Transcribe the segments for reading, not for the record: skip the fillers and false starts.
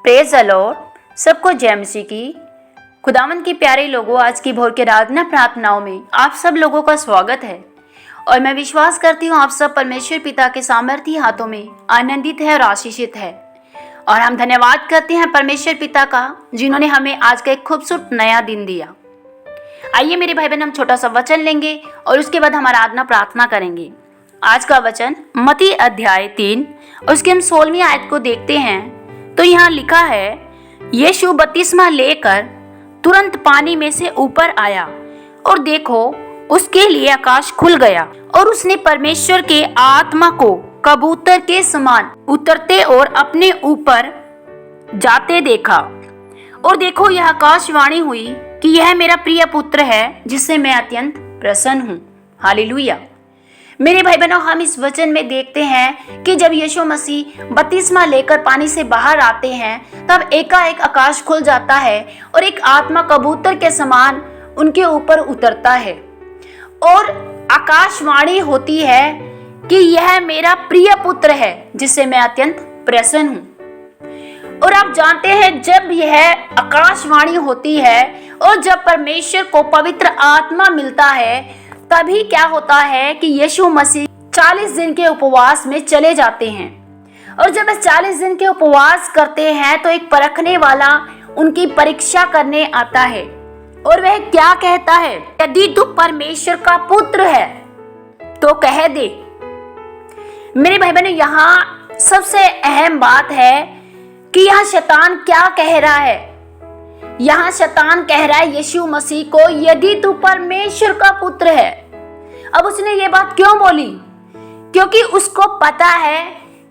Praise the Lord. सबको जय मसीह की। खुदावंद की प्यारे लोगों, आज की भोर के आराधना प्रार्थनाओं में आप सब लोगों का स्वागत है और मैं विश्वास करती हूँ आप सब परमेश्वर पिता के सामर्थी हाथों में आनंदित है और आशीषित है। और हम धन्यवाद करते हैं परमेश्वर पिता का, जिन्होंने हमें आज का एक खूबसूरत नया दिन दिया। आइए मेरे भाई बहन, हम छोटा सा वचन लेंगे और उसके बाद हम आराधना प्रार्थना करेंगे। आज का वचन मत्ती अध्याय 3 और उसके हम 16वीं आयत को देखते हैं। तो यहाँ लिखा है, यीशु बपतिस्मा लेकर तुरंत पानी में से ऊपर आया और देखो उसके लिए आकाश खुल गया और उसने परमेश्वर के आत्मा को कबूतर के समान उतरते और अपने ऊपर जाते देखा। और देखो यह आकाशवाणी हुई कि यह मेरा प्रिय पुत्र है जिससे मैं अत्यंत प्रसन्न हूँ। हालेलुया। मेरे भाई बहनों, हम इस वचन में देखते हैं कि जब यीशु मसीह बपतिस्मा लेकर पानी से बाहर आते हैं तब एकाएक आकाश खुल जाता है और एक आत्मा कबूतर के समान उनके ऊपर उतरता है और आकाशवाणी होती है कि यह मेरा प्रिय पुत्र है जिससे मैं अत्यंत प्रसन्न हूँ। और आप जानते हैं, जब यह आकाशवाणी होती है और जब परमेश्वर को पवित्र आत्मा मिलता है तभी क्या होता है कि यीशु मसीह 40 दिन के उपवास में चले जाते हैं। और जब वे 40 दिन के उपवास करते हैं तो एक परखने वाला उनकी परीक्षा करने आता है और वह क्या कहता है, यदि तू परमेश्वर का पुत्र है तो कह दे। मेरे भाई बहनों, यहाँ सबसे अहम बात है कि यहाँ शैतान क्या कह रहा है। यहाँ शैतान कह रहा है यीशु मसीह को, यदि तू परमेश्वर का पुत्र है। अब उसने ये बात क्यों बोली? क्योंकि उसको पता है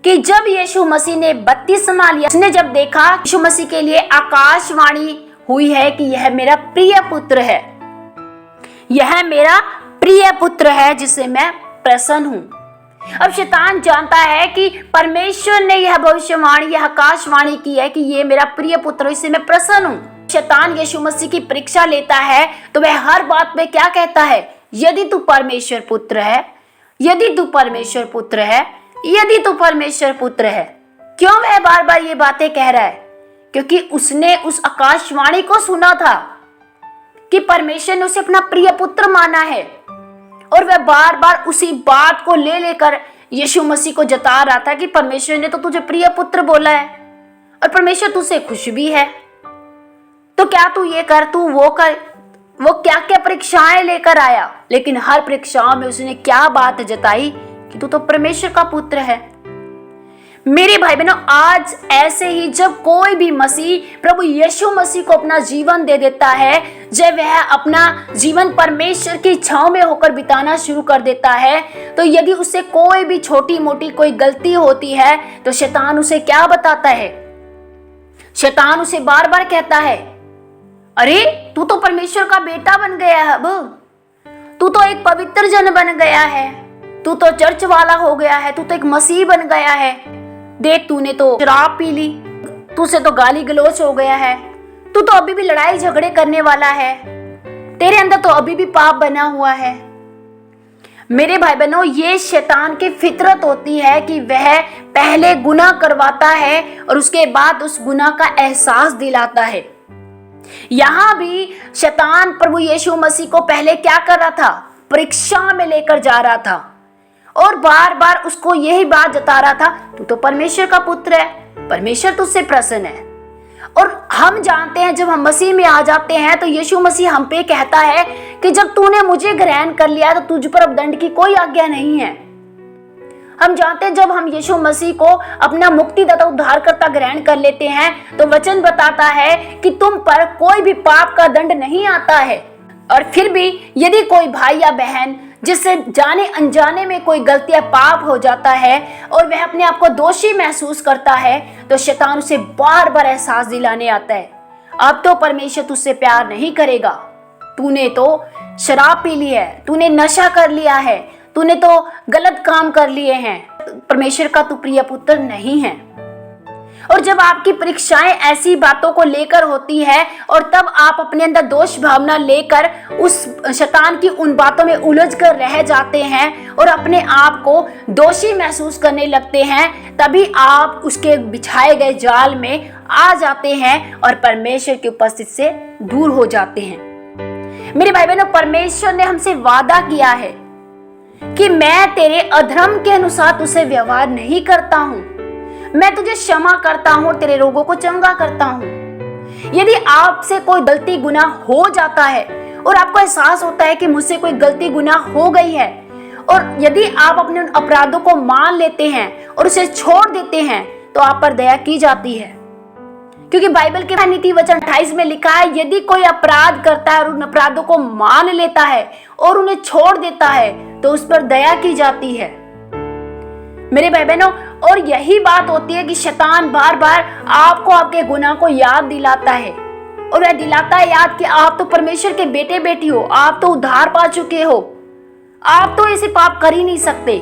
कि जब यीशु मसीह ने बपतिस्मा लिया, उसने जब देखा यीशु मसीह के लिए आकाशवाणी हुई है कि यह मेरा प्रिय पुत्र है, यह मेरा प्रिय पुत्र है जिससे मैं प्रसन्न हूँ। अब शैतान जानता है कि परमेश्वर ने यह भविष्यवाणी, यह आकाशवाणी की है कि ये मेरा प्रिय पुत्र है, इससे मैं प्रसन्न हूँ। शैतान यीशु मसीह की परीक्षा लेता है तो वह हर बात में क्या कहता है, यदि तू परमेश्वर पुत्र है, यदि तू परमेश्वर पुत्र है, यदि तू परमेश्वर पुत्र है। क्यों वह बार बार ये बातें कह रहा है? क्योंकि उसने उस आकाशवाणी को सुना था कि परमेश्वर ने उसे अपना प्रिय पुत्र माना है और वह बार बार उसी बात को ले लेकर यीशु मसीह को जता रहा था कि परमेश्वर ने तो तुझे प्रिय पुत्र बोला है और परमेश्वर तुझसे खुश भी है, तो क्या तू ये कर, तू वो कर। वो क्या क्या परीक्षाएं लेकर आया, लेकिन हर परीक्षाओं में उसने क्या बात जताई कि तू तो परमेश्वर का पुत्र है। मेरे भाई बहनों, आज ऐसे ही जब कोई भी मसीह प्रभु यीशु मसीह को अपना जीवन दे देता है, जब वह अपना जीवन परमेश्वर की छांव में होकर बिताना शुरू कर देता है, तो यदि उससे कोई भी छोटी मोटी कोई गलती होती है तो शैतान उसे क्या बताता है? शैतान उसे बार बार कहता है, अरे तू तो परमेश्वर का बेटा बन गया है, अब तू तो एक पवित्र जन बन गया है, तू तो चर्च वाला हो गया है, तू तो एक मसीह बन गया है। देख, तूने तो शराब पी ली, तुझसे तो गाली गलौज हो गया है, तू तो अभी भी लड़ाई झगड़े करने वाला है, तेरे अंदर तो अभी भी पाप बना हुआ है। मेरे भाई बहनों, ये शैतान की फितरत होती है कि वह पहले गुनाह करवाता है और उसके बाद उस गुनाह का एहसास दिलाता है। यहाँ भी शैतान प्रभु यीशु मसीह को पहले क्या कर रहा था, परीक्षा में लेकर जा रहा था और बार बार उसको यही बात जता रहा था, तू तो परमेश्वर का पुत्र है, परमेश्वर तुझसे प्रसन्न है। और हम जानते हैं जब हम मसीह में आ जाते हैं तो यीशु मसीह हम पे कहता है कि जब तूने मुझे ग्रहण कर लिया तो तुझ पर अब दंड की कोई आज्ञा नहीं है। हम जानते हैं जब हम यीशु मसीह को अपना मुक्तिदाता उद्धारकर्ता ग्रहण कर लेते हैं तो वचन बताता है कि तुम पर कोई भी पाप का दंड नहीं आता है। और फिर भी यदि कोई भाई या बहन जिससे जाने अनजाने में कोई गलती या पाप हो जाता है और वह अपने आप को दोषी महसूस करता है तो शैतान उसे बार बार एहसास दिलाने आता है, अब तो परमेश्वर तुझसे प्यार नहीं करेगा, तूने तो शराब पी ली है, तूने नशा कर लिया है, तूने तो गलत काम कर लिए हैं, परमेश्वर का तू प्रिय पुत्र नहीं है। और जब आपकी परीक्षाएं ऐसी बातों को लेकर होती है और तब आप अपने अंदर दोष भावना लेकर उस शैतान की उन बातों में उलझ कर रह जाते हैं और अपने आप को दोषी महसूस करने लगते हैं, तभी आप उसके बिछाए गए जाल में आ जाते हैं और परमेश्वर की उपस्थिति से दूर हो जाते हैं। मेरे भाई बहनों, परमेश्वर ने हमसे वादा किया है कि मैं तेरे अधर्म के अनुसार तुझसे व्यवहार नहीं करता हूं, मैं तुझे क्षमा करता हूं और तेरे रोगों को चंगा करता हूं। यदि आपसे कोई गलती गुनाह हो जाता है और आपको एहसास होता है कि मुझसे कोई गलती गुनाह हो गई है, और यदि आप अपने उन अपराधों को मान लेते हैं और उसे छोड़ देते हैं, तो आप पर दया की जाती है। क्योंकि बाइबल के नीति वचन 28 में लिखा है, यदि कोई अपराध करता है और उन अपराधों को मान लेता है और उन्हें छोड़ देता है, तो उस पर दया की जाती है। मेरे भाई बहनों, और यही बात होती है कि शैतान बार बार आपको आपके गुनाह को याद दिलाता है, और वह दिलाता है याद कि आप तो परमेश्वर के बेटे बेटी हो, आप तो उद्धार पा चुके हो, आप तो ऐसे पाप कर ही नहीं सकते।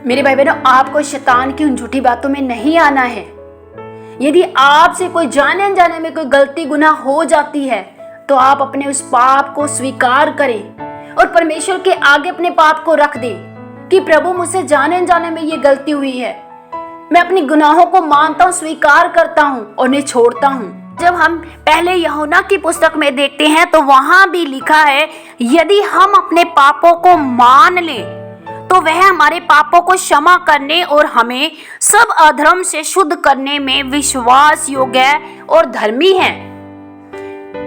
मेरे भाई बहनों, आपको शैतान की उन झूठी बातों में नहीं आना है। यदि आपसे कोई जाने अनजाने में कोई गलती गुनाह हो जाती है, तो आप अपने उस पाप को स्वीकार करें और परमेश्वर के आगे अपने पाप को रख दें कि प्रभु, मुझसे जाने अनजाने में ये गलती हुई है, मैं अपने गुनाहों को मानता हूँ, स्वीकार करता हूँ और उन्हें छोड़ता हूँ। जब हम पहले यूहन्ना की पुस्तक में देखते हैं तो वहां भी लिखा है, यदि हम अपने पापों को मान लें तो वह हमारे पापों को क्षमा करने और हमें सब अधर्म से शुद्ध करने में विश्वास योग्य और धर्मी है।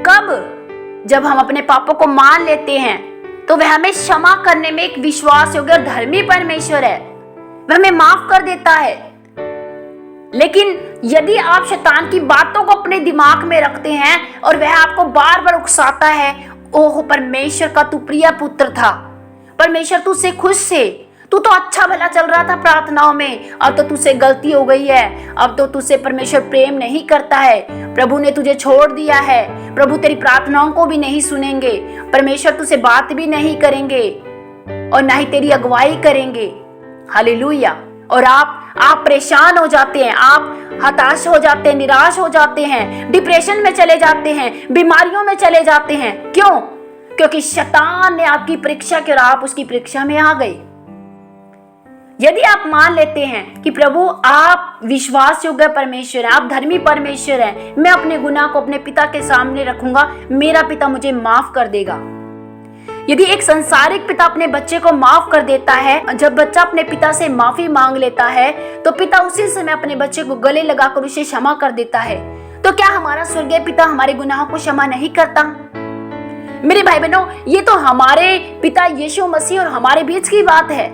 कब? जब हम अपने पापों को मान लेते हैं तो वह हमें क्षमा करने में एक विश्वास योग्य और धर्मी परमेश्वर है, वह हमें माफ कर देता है। लेकिन यदि आप शैतान की बातों को अपने दिमाग में रखते हैं और वह आपको बार बार उकसाता है, ओह परमेश्वर का तू प्रिय पुत्र था, परमेश्वर तुझसे खुश थे, तू तो अच्छा भला चल रहा था प्रार्थनाओं में, अब तो तुझसे गलती हो गई है, अब तो तुझसे परमेश्वर प्रेम नहीं करता है, प्रभु ने तुझे छोड़ दिया है, प्रभु तेरी प्रार्थनाओं को भी नहीं सुनेंगे, परमेश्वर तुझसे बात भी नहीं करेंगे और ना ही तेरी अगुवाई करेंगे। हालेलुया। और आप परेशान हो जाते हैं, आप हताश हो जाते हैं, निराश हो जाते हैं, डिप्रेशन में चले जाते हैं, बीमारियों में चले जाते हैं। क्यों? क्योंकि शैतान ने आपकी परीक्षा की और आप उसकी परीक्षा में आ गए। यदि आप मान लेते हैं कि प्रभु आप विश्वास योग्य परमेश्वर हैं, आप धर्मी परमेश्वर हैं, मैं अपने गुनाह को अपने पिता के सामने रखूंगा, मेरा पिता मुझे माफ कर देगा। यदि एक संसारिक पिता अपने बच्चे को माफ कर देता है, जब बच्चा अपने पिता से माफी मांग लेता है तो पिता उसी समय अपने बच्चे को गले लगाकर उसे क्षमा कर देता है, तो क्या हमारा स्वर्गीय पिता हमारे गुनाहों को क्षमा नहीं करता? मेरे भाई बहनों, ये तो हमारे पिता यीशु मसीह और हमारे बीच की बात है,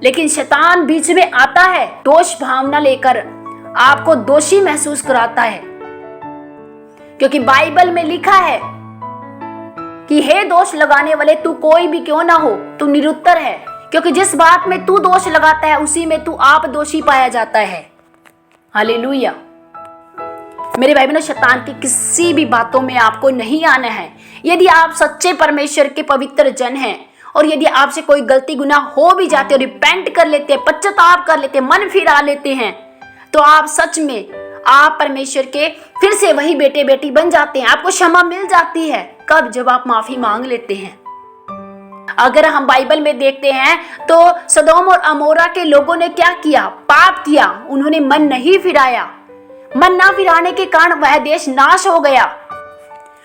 लेकिन शैतान बीच में आता है, दोष भावना लेकर आपको दोषी महसूस कराता है। क्योंकि बाइबल में लिखा है कि हे दोष लगाने वाले, तू कोई भी क्यों ना हो, तू निरुत्तर है, क्योंकि जिस बात में तू दोष लगाता है उसी में तू आप दोषी पाया जाता है। हालेलुया। मेरे भाई बहनों, शैतान की किसी भी बातों में आपको नहीं आना है। यदि आप सच्चे परमेश्वर के पवित्र जन हैं और यदि आपसे कोई गलती गुनाह हो भी जाते और रिपेंट कर लेते हैं, पश्चाताप कर लेते हैं, मन फिरा लेते हैं, तो आप सच में आप परमेश्वर के फिर से वही बेटे बेटी बन जाते हैं, आपको क्षमा मिल जाती है। कब? जब आप माफी मांग लेते हैं। अगर हम बाइबल में देखते हैं तो सदोम और अमोरा के लोगों ने क्या किया? पाप किया, उन्होंने मन नहीं फिराया। मन ना फिराने के कारण वह देश नाश हो गया।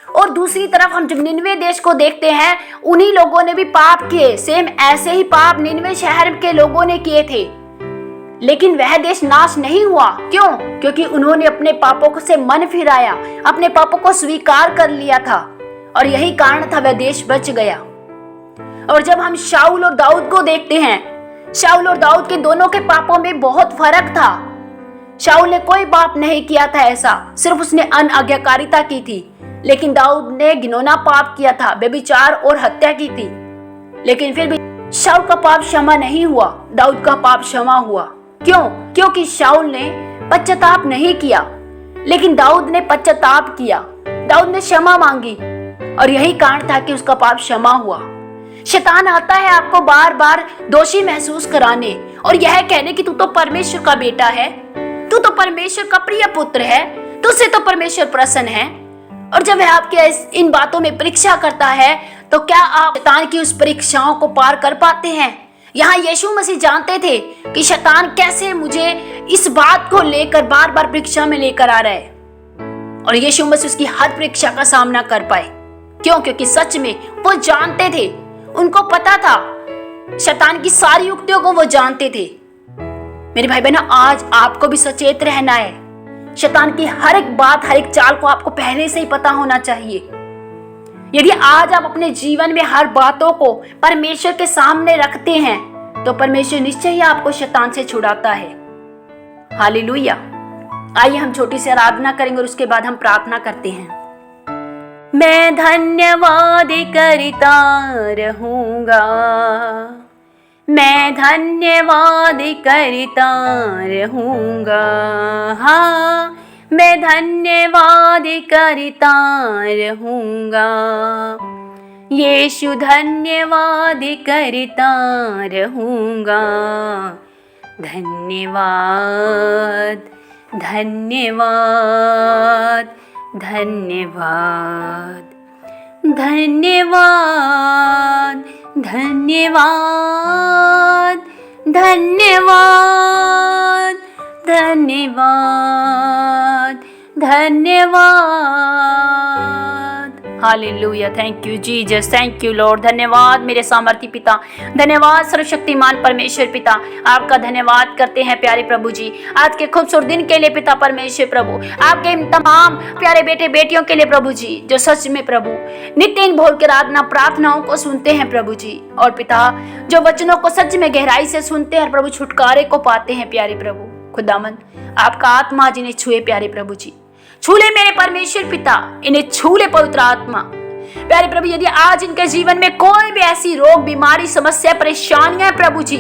और दूसरी तरफ हम जब निनवे देश को देखते हैं, उन्हीं लोगों ने भी पाप किए, सेम ऐसे ही पाप निनवे शहर के लोगों ने किए थे, लेकिन वह देश नाश नहीं हुआ। क्यों? क्योंकि उन्होंने अपने पापों से मन फिराया, अपने पापों को स्वीकार कर लिया था, और यही कारण था वह देश बच गया। और जब हम शाऊल और दाऊद को देखते हैं, शाऊल और दाऊद के दोनों के पापों में बहुत फर्क था। शाऊल ने कोई पाप नहीं किया था ऐसा, सिर्फ उसने अनाज्ञाकारिता की थी, लेकिन दाऊद ने घिनौना पाप किया था, व्यभिचार और हत्या की थी, लेकिन फिर भी शाऊल का पाप क्षमा नहीं हुआ, दाऊद का पाप क्षमा हुआ। क्यों? क्योंकि शाऊल ने पश्चाताप नहीं किया, लेकिन दाऊद ने पश्चाताप किया, दाऊद ने क्षमा मांगी, और यही कारण था कि उसका पाप क्षमा हुआ। शैतान आता है आपको बार बार दोषी महसूस कराने और यह कहने कि तू तो परमेश्वर का बेटा है, तू तो परमेश्वर का प्रिय पुत्र है, तुझसे तो परमेश्वर प्रसन्न है। और जब वह आपके इन बातों में परीक्षा करता है तो क्या आप शैतान की उस परीक्षाओं को पार कर पाते हैं? यहाँ यीशु मसीह जानते थे कि शैतान कैसे मुझे इस बात को लेकर बार बार परीक्षा में लेकर आ रहा है, और यीशु मसीह उसकी हर परीक्षा का सामना कर पाए। क्यों? क्योंकि सच में वो जानते थे, उनको पता था, शैतान की सारी युक्तियों को वो जानते थे। मेरे भाई बहनों, आज आपको भी सचेत रहना है। शैतान की हर एक बात, हर एक चाल को आपको पहले से ही पता होना चाहिए। यदि आज आप अपने जीवन में हर बातों को परमेश्वर के सामने रखते हैं तो परमेश्वर निश्चय ही आपको शैतान से छुड़ाता है। हालेलुया। आइए हम छोटी सी आराधना करेंगे और उसके बाद हम प्रार्थना करते हैं। मैं धन्यवाद करता रहूंगा, मैं धन्यवाद करता रहूंगा, हाँ मैं धन्यवाद करता रहूंगा, यीशु धन्यवाद करता रहूंगा। धन्यवाद धन्यवाद धन्यवाद धन्यवाद धन्यवाद धन्यवाद धन्यवाद धन्यवाद। Hallelujah. Thank you Jesus, thank you Lord. धन्यवाद मेरे सामर्थी पिता, धन्यवाद सर्वशक्तिमान परमेश्वर पिता, आपका धन्यवाद करते हैं प्यारे प्रभु जी, आज के खूबसूरत दिन के लिए पिता परमेश्वर प्रभु, आपके तमाम प्यारे बेटे बेटियों के लिए प्रभु जी, जो सच में प्रभु नित्य इन भोर के आराधना प्रार्थनाओं को सुनते हैं प्रभु जी, और पिता जो वचनों को सच में गहराई से सुनते हैं प्रभु, छुटकारे को पाते हैं प्यारे प्रभु। खुदावन आपका आत्मा जिन्हें छुए प्यारे प्रभु जी, छूले मेरे परमेश्वर पिता, इन्हें छूले पवित्र आत्मा प्यारे प्रभु। यदि आज इनके जीवन में कोई भी ऐसी रोग बीमारी समस्या परेशानियां है प्रभु जी,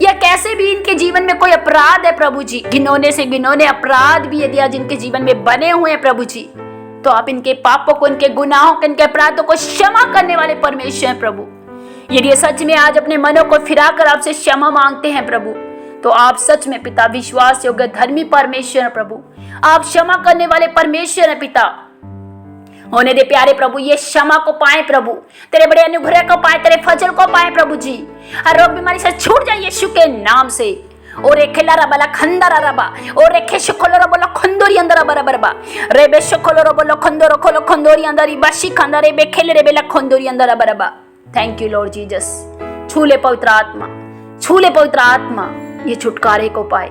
या कैसे भी इनके जीवन में कोई अपराध है प्रभु जी, घिनौने से घिनौने अपराध भी यदि आज इनके जीवन में बने हुए हैं प्रभु जी, तो आप इनके पापों को, इनके गुनाहों को, इनके अपराधों को क्षमा करने वाले परमेश्वर हैं प्रभु। यदि ये सच में आज अपने मनों को फिराकर आपसे क्षमा मांगते हैं प्रभु, तो आप सच में पिता विश्वास योग्य धर्मी परमेश्वर है प्रभु, आप क्षमा करने वाले परमेश्वर है पिता। होने दे प्यारे प्रभु, ये क्षमा को पाए प्रभु, तेरे बड़े अनुग्रह को पाए, तेरे फजल को पाए प्रभु जी, हर रोग बीमारी से छूट जाए यीशु के नाम से। और एक खिलारा बला खंदारा रबा, और एक शिकोलो बोलो खंदोरी अंदर बरबरबा, रेबे शिकोलो बोलो खंदोरो खोलो खंदोरी अंदर बशी खंदा रेबे खेले रे बेला खंदोरी अंदर बरबा। Thank you Lord Jesus. छूले पवित्र आत्मा, छूले पवित्र आत्मा, ये छुटकारे को पाए,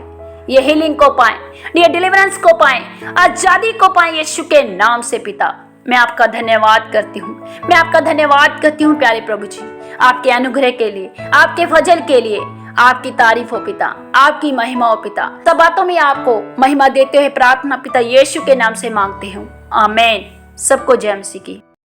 ये हीलिंग को पाए, ये डिलीवरेंस को पाए, आजादी को पाए यीशु के नाम से पिता। मैं आपका धन्यवाद करती हूँ, मैं आपका धन्यवाद करती हूँ प्यारे प्रभु जी, आपके अनुग्रह के लिए, आपके फजल के लिए। आपकी तारीफ हो पिता, आपकी महिमा हो पिता। सब बातों में आपको महिमा देते हुए प्रार्थना पिता यीशु के नाम से मांगते हूँ, आमीन। सबको जय मसीह की।